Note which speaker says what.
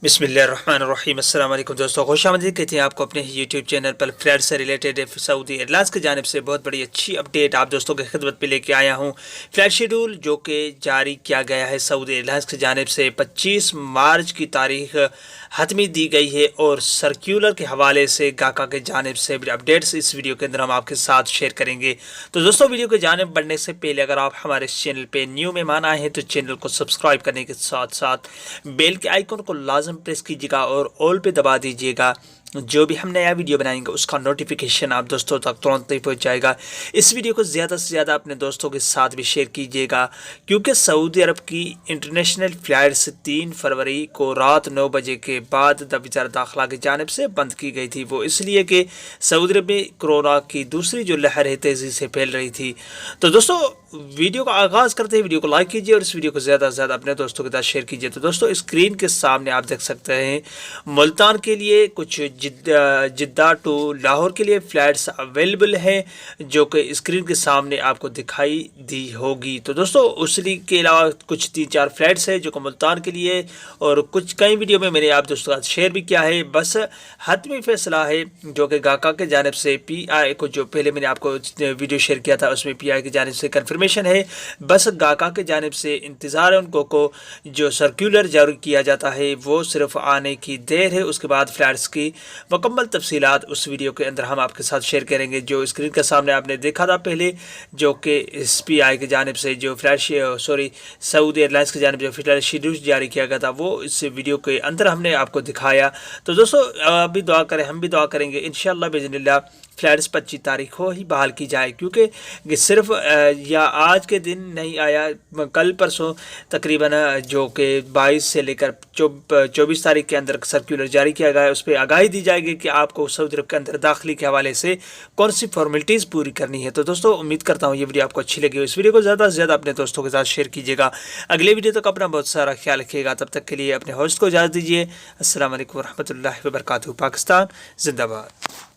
Speaker 1: बिस्मिल्लाहिर्रहमानिर्रहीम। अस्सलाम वालेकुम दोस्तों, खुश आमदीद कहते हैं आपको अपने यूट्यूब चैनल पर फ्लाइट से रिलेटेड सऊदी एयरलाइंस की जानिब से बहुत बड़ी अच्छी अपडेट आप दोस्तों की खिदमत पे लेके आया हूँ। फ़्लाइट शेड्यूल जो कि जारी किया गया है सऊदी एयरलाइंस की जानिब से 25 मार्च की तारीख हतमी दी गई है और सर्कुलर के हवाले से गाका की जानिब से अपडेट्स इस वीडियो के अंदर हम आपके साथ शेयर करेंगे। तो दोस्तों, वीडियो की जानिब बढ़ने से पहले अगर आप हमारे चैनल पे न्यू मेहमान आए हैं तो चैनल को सब्सक्राइब करने के साथ साथ बेल के आइकन को लाजम प्रेस कीजिएगा और ऑल पे दबा दीजिएगा। जो भी हम नया वीडियो बनाएंगे उसका नोटिफिकेशन आप दोस्तों तक तुरंत ही पहुंच जाएगा। इस वीडियो को ज़्यादा से ज़्यादा अपने दोस्तों के साथ भी शेयर कीजिएगा, क्योंकि सऊदी अरब की इंटरनेशनल फ़्लाइट्स 3 फरवरी को रात 9 बजे के बाद वज़ारत दाखिला की जानिब से बंद की गई थी। वो इसलिए कि सऊदी अरब में कोरोना की दूसरी जो लहर है तेज़ी से फैल रही थी। तो दोस्तों, वीडियो का आगाज़ करते हैं, वीडियो को लाइक कीजिए और इस वीडियो को ज़्यादा से ज़्यादा अपने दोस्तों के साथ शेयर कीजिए। तो दोस्तों, स्क्रीन के सामने आप देख सकते हैं मुल्तान के लिए कुछ जिद्दा टू लाहौर के लिए फ़्लाइट्स अवेलेबल हैं, जो कि स्क्रीन के सामने आपको दिखाई दी होगी। तो दोस्तों, उसी के अलावा कुछ 3-4 फ़्लाइट्स हैं जो कि मुल्तान के लिए, और कुछ कई वीडियो में मैंने आप दोस्तों के साथ शेयर भी किया है। बस हतमी फैसला है जो कि गाका के जानिब से PI को, जो पहले मैंने आपको वीडियो शेयर किया था उसमें PI की जानिब से कन्फर्मेशन है। बस गाका के जानिब से इंतज़ार है उनको को जो सर्कुलर जारी किया जाता है वो सिर्फ आने की देर है। उसके बाद फ़्लाइट्स की मुकम्मल तफसीलात उस वीडियो के अंदर हम आपके साथ शेयर करेंगे। जो स्क्रीन के सामने आपने देखा था पहले, जो कि इस PI की जानिब से जो सऊदी एयरलाइंस की जानिब जो फ़्लाइट शेड्यूल जारी किया गया था वो इस वीडियो के अंदर हमने आपको दिखाया। तो दोस्तों, अभी दुआ करें, हम भी दुआ करेंगे इंशाअल्लाह बिज़निल्लाह फ़्लाइट्स 25 तारीख को ही बहाल की जाए, क्योंकि सिर्फ या आज के दिन नहीं आया, कल परसों तकरीबन जो कि 22 से लेकर 24 तारीख के अंदर सर्कुलर जारी किया गया है। उस पर आगाही दी जाएगी कि आपको सऊदी अरब के अंदर दाखिले के हवाले से कौन सी फॉर्मेलिटीज़ पूरी करनी है। तो दोस्तों, उम्मीद करता हूँ ये वीडियो आपको अच्छी लगी हो। इस वीडियो को ज़्यादा से ज़्यादा अपने दोस्तों के साथ शेयर कीजिएगा। अगले वीडियो तक अपना बहुत सारा ख्याल रखिएगा। तब तक के लिए अपने होस्ट को इजाज़त दीजिए। अस्सलाम वालेकुम रहमतुल्लाहि व बरकातहू। पाकिस्तान जिंदाबाद।